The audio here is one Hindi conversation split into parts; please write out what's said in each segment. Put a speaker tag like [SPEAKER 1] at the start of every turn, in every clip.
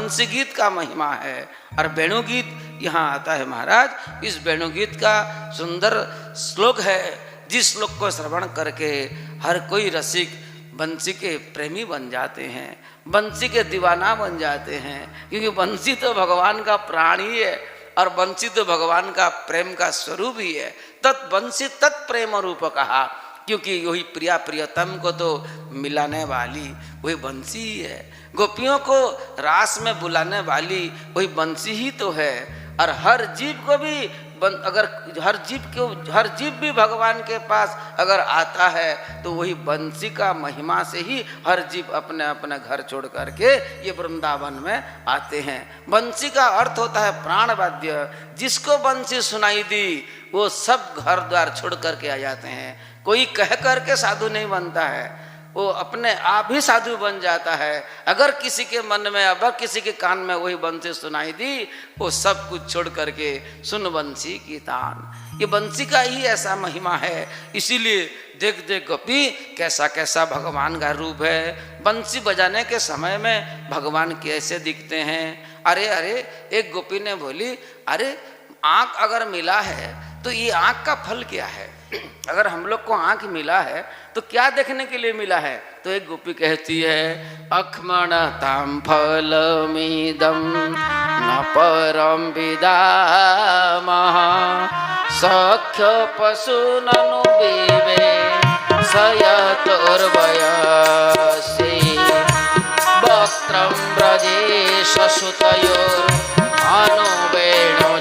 [SPEAKER 1] बंसी गीत का महिमा है। और वेणु गीत यहाँ आता है महाराज। इस वेणु गीत का सुंदर श्लोक है, जिस श्लोक को श्रवण करके हर कोई रसिक बंसी के प्रेमी बन जाते हैं, बंसी के दीवाना बन जाते हैं। क्योंकि बंसी तो भगवान का प्राण ही है और बंसी तो भगवान का प्रेम का स्वरूप ही है। तत् बंसी तत्प्रेम रूप कहा, क्योंकि वही प्रिया प्रियतम को तो मिलाने वाली वही बंसी ही है। गोपियों को रास में बुलाने वाली वही बंसी ही तो है। और हर जीव को भी अगर हर जीव भी भगवान के पास अगर आता है तो वही बंसी का महिमा से ही हर जीव अपने अपने घर छोड़ करके ये वृंदावन में आते हैं। बंसी का अर्थ होता है प्राण वाद्य। जिसको बंसी सुनाई दी वो सब घर द्वार छोड़ करके आ जाते हैं। कोई कह करके साधु नहीं बनता है, वो अपने आप ही साधु बन जाता है। अगर किसी के मन में, अगर किसी के कान में वही बंसी सुनाई दी, वो सब कुछ छोड़ करके सुन बंसी की तान। ये बंसी का ही ऐसा महिमा है। इसीलिए देख देख गोपी कैसा कैसा भगवान का रूप है। बंसी बजाने के समय में भगवान कैसे दिखते हैं। अरे अरे एक गोपी ने बोली, अरे आँख अगर मिला है तो ये आँख का फल क्या है? अगर हम लोग को आँख मिला है तो क्या देखने के लिए मिला है? तो एक गोपी कहती है, अक्मणतां फलमिदं न परं विदामः सख्य पशूननु विवे सयतोर्वयसि वक्त्रं ब्रजेश सुतयोर अनुवेणुजुष्टम्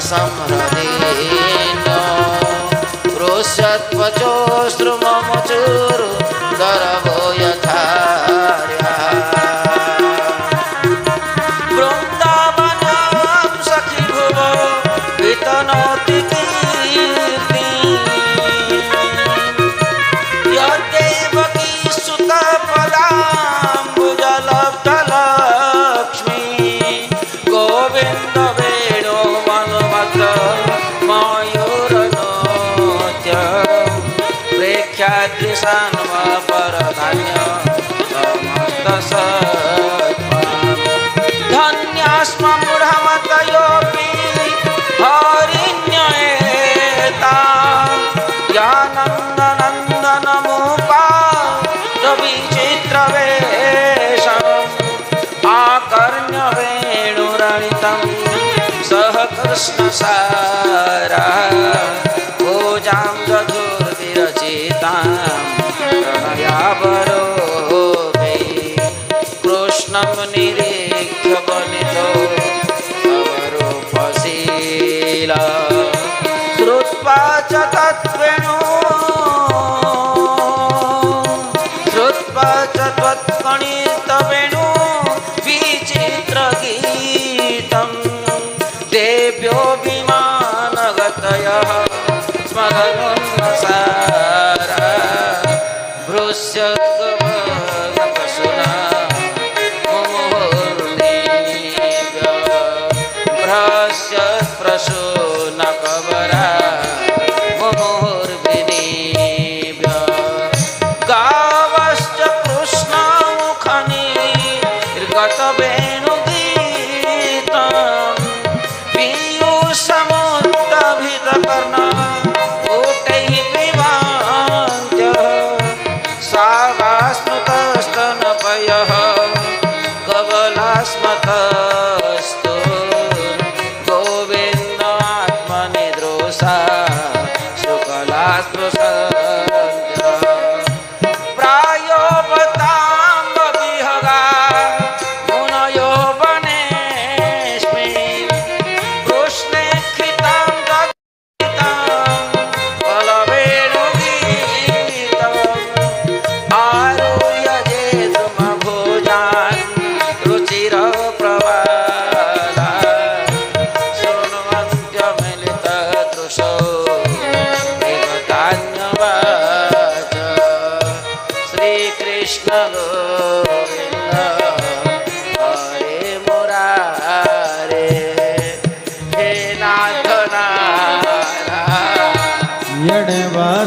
[SPEAKER 1] समृद्धीनो रोषत्वचोस्त्रुममुचुरु दरवो यथार्या वृन्दावनं सखी भुवो वितनोति कीर्ति यद्देवकी सुतपदाम्बुजलब्धलक्ष्मी गोविन्द धन्यास्म मूढ़मतयोऽपि हरिण्येता यानन्दनन्दनमुपा विचित्रवेषम् आकर्ण्य वेणुरणितं सह कृष्णसारा भोजां दधुर्विरचितां प्रणयावरोहे कृष्णं निरीक्ष्य वनितो अवरूपशीला श्रुत्वा च त्वत्कणितवेणु विचित्रगीतं देव्यो विमानगतयः स्मरन्सारा भृश्यद्गमनपशुना मुमुहुर्निव्य भ्रश्यत्प्रसूनकवरा मुमुहुर्विनिव्य गावश्च कृष्णमुखनिर्गतवेणुगीतं पीयूषमुत्तभितकर्णा कबलास्मत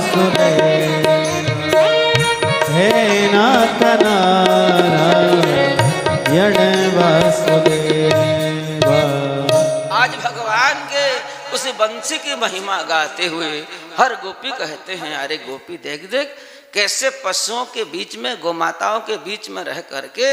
[SPEAKER 2] वासुदेव हे नाथ नारायण वासुदेव।
[SPEAKER 1] आज भगवान के उस बंसी की महिमा गाते हुए हर गोपी कहते हैं, अरे गोपी देख देख कैसे पशुओं के बीच में, गोमाताओं के बीच में रह करके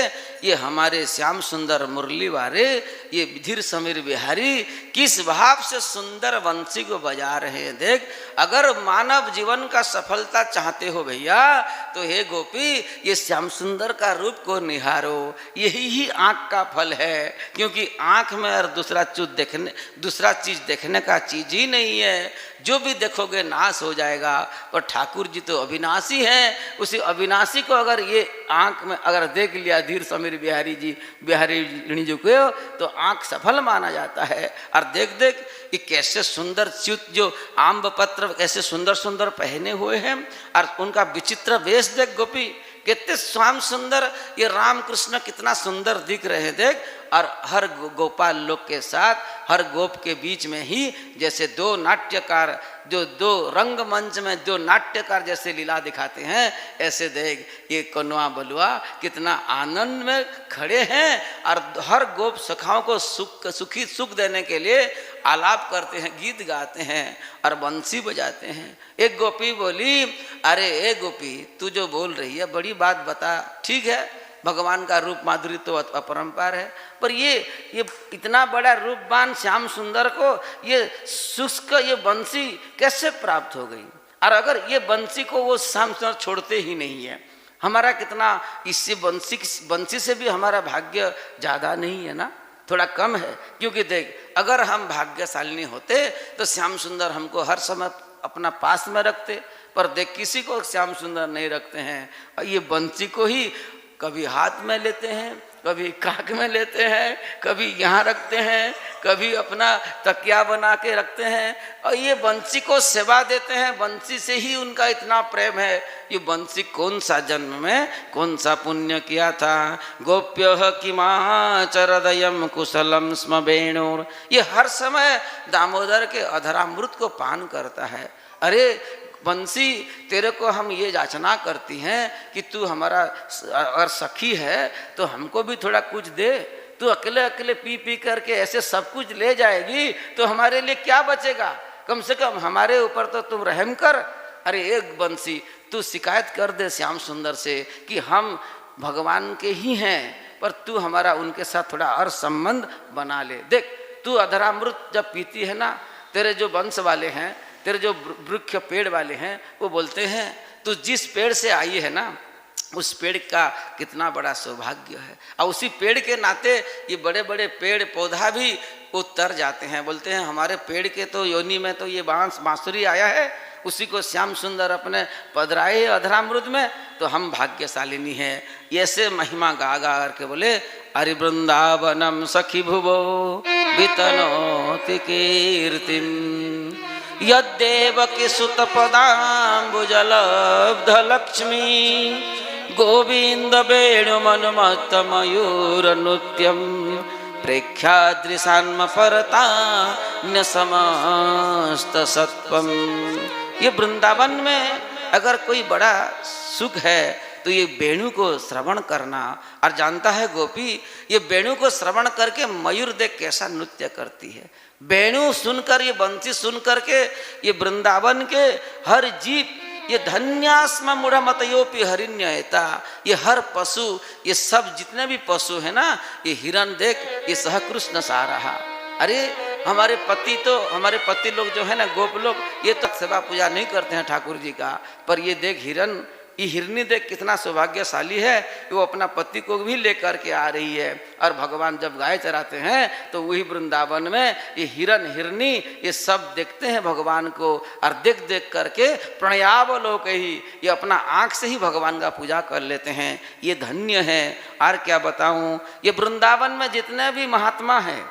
[SPEAKER 1] ये हमारे श्याम सुंदर मुरली वाले, ये धीर समीर बिहारी किस भाव से सुंदर बंसी को बजा रहे हैं। देख, अगर मानव जीवन का सफलता चाहते हो भैया तो हे गोपी ये श्याम सुंदर का रूप को निहारो। यही ही आँख का फल है, क्योंकि आँख में और दूसरा चीज देखने का चीज ही नहीं है। जो भी देखोगे नाश हो जाएगा, पर ठाकुर जी तो अविनाशी हैं। उसी अविनाशी को अगर ये आँख में अगर देख लिया धीर समीर बिहारी जी को, तो आँख सफल माना जाता है। और देख देख ये कैसे सुंदर च्युत जो आम्ब पत्र कैसे सुंदर सुंदर पहने हुए हैं, और उनका विचित्र वेश देख गोपी, कितने श्याम सुंदर, ये राम कृष्ण कितना सुंदर दिख रहे हैं देख। और हर गोपाल लोग के साथ हर गोप के बीच में ही जैसे दो नाट्यकार, जो दो रंगमंच में दो नाट्यकार जैसे लीला दिखाते हैं, ऐसे देख ये कन्वा बलुआ कितना आनंद में खड़े हैं और हर गोप सखाओं को सुख देने के लिए आलाप करते हैं, गीत गाते हैं और बंसी बजाते हैं। एक गोपी बोली, अरे ए गोपी तू जो बोल रही है बड़ी बात बता, ठीक है भगवान का रूप माधुरी तो अपरंपार है, पर ये इतना बड़ा रूपवान श्याम सुंदर को ये शुष्क ये बंसी कैसे प्राप्त हो गई? और अगर ये बंसी को वो श्याम सुंदर छोड़ते ही नहीं है, हमारा कितना इससे बंसी से भी हमारा भाग्य ज़्यादा नहीं है ना, थोड़ा कम है। क्योंकि देख, अगर हम भाग्यशालिनी होते तो श्याम सुंदर हमको हर समय अपना पास में रखते, पर देख किसी को श्याम सुंदर नहीं रखते हैं। और ये बंसी को ही कभी हाथ में लेते हैं, कभी काख में लेते हैं, कभी यहाँ रखते हैं, कभी अपना तकिया बना के रखते हैं, और ये बंसी को सेवा देते हैं। बंसी से ही उनका इतना प्रेम है। ये बंसी कौन सा जन्म में कौन सा पुण्य किया था। गोप्य किमाचरदयम कुशलम स्म वेणुर, ये हर समय दामोदर के अधरामृत को पान करता है। अरे बंसी, तेरे को हम ये याचना करती हैं कि तू हमारा अगर सखी है तो हमको भी थोड़ा कुछ दे। तू अकेले अकेले पी पी करके ऐसे सब कुछ ले जाएगी तो हमारे लिए क्या बचेगा? कम से कम हमारे ऊपर तो तुम रहम कर। अरे एक बंसी, तू शिकायत कर दे श्याम सुंदर से कि हम भगवान के ही हैं, पर तू हमारा उनके साथ थोड़ा और संबंध बना ले। देख, तू अधरामृत जब पीती है ना, तेरे जो वंश वाले हैं, तेरे जो वृक्ष पेड़ वाले हैं, वो बोलते हैं तू जिस पेड़ से आई है ना, उस पेड़ का कितना बड़ा सौभाग्य है। और उसी पेड़ के नाते ये बड़े बड़े पेड़ पौधा भी उतर जाते हैं। बोलते हैं हमारे पेड़ के तो योनि में तो ये बांसुरी आया है, उसी को श्याम सुंदर अपने पधराए अधरामृत में, तो हम भाग्यशालिनी हैं। ऐसे महिमा गा गा करके बोले, अरि वृंदावनम सखी भुवो वितनोति कीर्तिम यद्देवकी सुत पदाम्बुजलब्ध लक्ष्मी गोविंद वेणुमनुमत्त मयूर नृत्यम प्रेक्षादृशान्म परता न समस्त सत्वम। ये वृंदावन में अगर कोई बड़ा सुख है तो ये वेणु को श्रवण करना। और जानता है गोपी, ये वेणु को श्रवण करके मयूर देख कैसा नृत्य करती है। वेणु सुनकर, ये बंसी सुन करके ये वृंदावन के हर जीव, ये धन्यास्म मूढ़मतयोपि हरिण्ययता, ये हर पशु, ये सब जितने भी पशु है ना, ये हिरण देख ये सहकृष्ण सा रहा। अरे हमारे पति लोग जो है ना, गोप लोग, ये तो सेवा पूजा नहीं करते हैं ठाकुर जी का, पर ये देख हिरण, ये हिरनी देख कितना सौभाग्यशाली है, वो अपना पति को भी लेकर के आ रही है। और भगवान जब गाय चराते हैं तो वही वृंदावन में ये हिरन हिरनी ये सब देखते हैं भगवान को, और देख देख करके प्रणयावलोक ही ये अपना आँख से ही भगवान का पूजा कर लेते हैं। ये धन्य है। और क्या बताऊं, ये वृंदावन में जितने भी महात्मा हैं,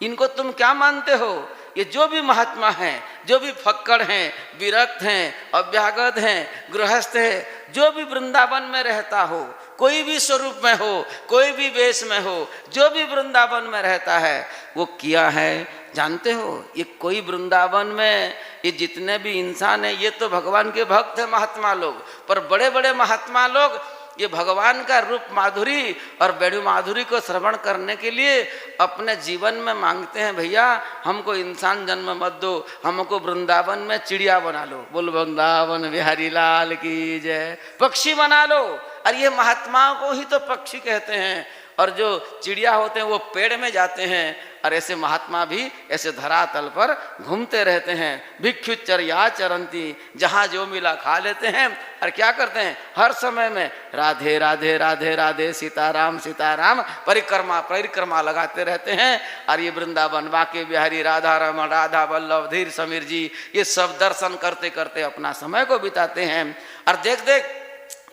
[SPEAKER 1] इनको तुम क्या मानते हो? ये जो भी महात्मा हैं, जो भी फक्कड़ हैं, विरक्त हैं, अभ्यागत हैं, गृहस्थ हैं, जो भी वृंदावन में रहता हो, कोई भी स्वरूप में हो, कोई भी वेश में हो, जो भी वृंदावन में रहता है, वो किया है जानते हो? ये कोई वृंदावन में ये जितने भी इंसान हैं ये तो भगवान के भक्त हैं महात्मा लोग, पर बड़े बड़े महात्मा लोग ये भगवान का रूप माधुरी और वेणु माधुरी को श्रवण करने के लिए अपने जीवन में मांगते हैं, भैया हमको इंसान जन्म मत दो, हमको वृंदावन में चिड़िया बना लो, बोल वृंदावन बिहारी लाल की जय, पक्षी बना लो। और ये महात्माओं को ही तो पक्षी कहते हैं, और जो चिड़िया होते हैं वो पेड़ में जाते हैं, और ऐसे महात्मा भी ऐसे धरातल पर घूमते रहते हैं। भिक्षुचर्या चरंती, जहाँ जो मिला खा लेते हैं, और क्या करते हैं हर समय में राधे राधे राधे राधे सीताराम सीताराम परिक्रमा लगाते रहते हैं। और ये वृंदावन बाके बिहारी राधा रमन राधा वल्लभ धीर समीर जी ये सब दर्शन करते करते अपना समय को बिताते हैं। और देख देख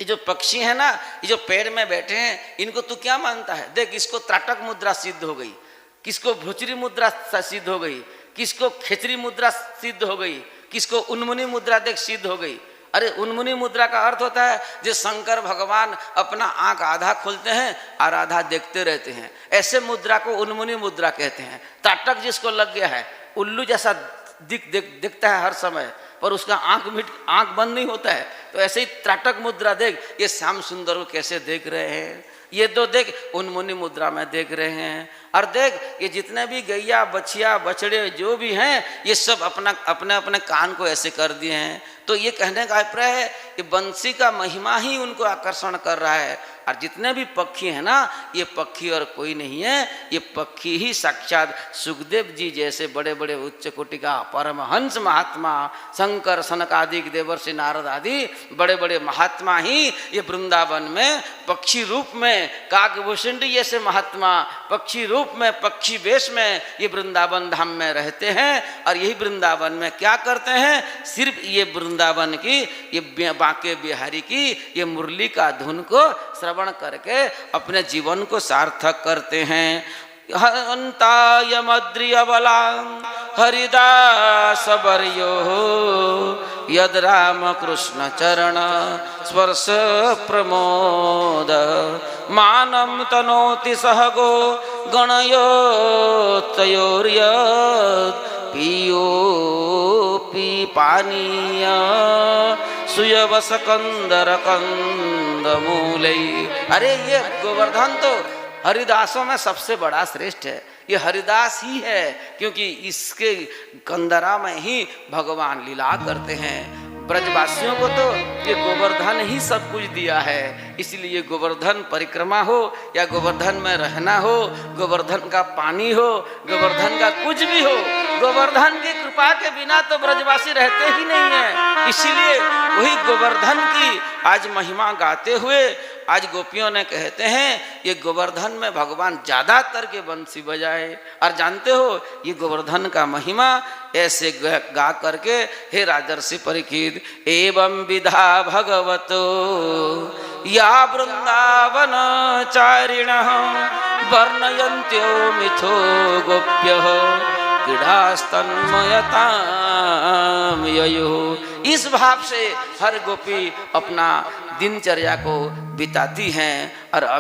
[SPEAKER 1] ये जो पक्षी है ना, ये जो पेड़ में बैठे हैं, इनको तू क्या मानता है? देख इसको त्राटक मुद्रा सिद्ध हो गई, किसको भुचरी मुद्रा सिद्ध हो गई, किसको खेचरी मुद्रा सिद्ध हो गई, किसको उन्मुनी मुद्रा देख सिद्ध हो गई। अरे उन्मुनी मुद्रा का अर्थ होता है जो शंकर भगवान अपना आंख आधा खोलते हैं और आधा देखते रहते हैं, ऐसे मुद्रा को उन्मुनी मुद्रा कहते हैं। त्राटक जिसको लग गया है, उल्लू जैसा दिखता है हर समय, पर उसका आंख बंद नहीं होता है, तो ऐसे ही त्राटक मुद्रा देख, ये श्याम सुंदर को कैसे देख रहे हैं, ये दो देख उन्मुनी मुद्रा में देख रहे हैं। और देख ये जितने भी गैया बछिया बछड़े जो भी हैं, ये सब अपने अपने कान को ऐसे कर दिए हैं। तो ये कहने का अभिप्राय है कि बंसी का महिमा ही उनको आकर्षण कर रहा है। और जितने भी पक्षी हैं ना, ये पक्षी और कोई नहीं है, ये पक्षी ही साक्षात सुखदेव जी जैसे बड़े बड़े उच्च कोटि का परमहंस महात्मा, शंकर सनकादिक देवर्षि नारद आदि बड़े बड़े महात्मा ही ये वृंदावन में पक्षी रूप में, काकभूषण जैसे महात्मा पक्षी रूप में पक्षी वेश में ये वृंदावन धाम में रहते हैं। और यही वृंदावन में क्या करते हैं, सिर्फ ये वृंदावन की, ये बांके बिहारी की ये मुरली का धुन को श्रवण करके अपने जीवन को सार्थक करते हैं। हंताय मद्रियबला हरिदास वर्यो यद राम कृष्ण चरण स्पर्श प्रमोद मानम तनोति सहगो गणयोतयोर्यद पियो पी पानीय सुयवस कंदर कंदमूले। अरे ये गोवर्धन तो हरिदासों में सबसे बड़ा श्रेष्ठ है, ये हरिदास ही है, क्योंकि इसके कंदरा में ही भगवान लीला करते हैं। ब्रजवासियों को तो ये गोवर्धन ही सब कुछ दिया है, इसलिए गोवर्धन परिक्रमा हो या गोवर्धन में रहना हो, गोवर्धन का पानी हो, गोवर्धन का कुछ भी हो, गोवर्धन की कृपा के बिना तो ब्रजवासी रहते ही नहीं है। इसीलिए वही गोवर्धन की आज महिमा गाते हुए आज गोपियों ने कहते हैं ये गोवर्धन में भगवान ज्यादातर के बंसी बजाए। और जानते हो ये गोवर्धन का महिमा ऐसे गा करके, हे राजर्षि परीक्षित, एवं विधा भगवतो या वृंदावन चारिणः वर्णयन्त्यो मिथो गोप्यः क्रीडास्तन्मयतां ययुः। इस भाव से हर गोपी अपना दिनचर्या को बिताती हैं। और अभी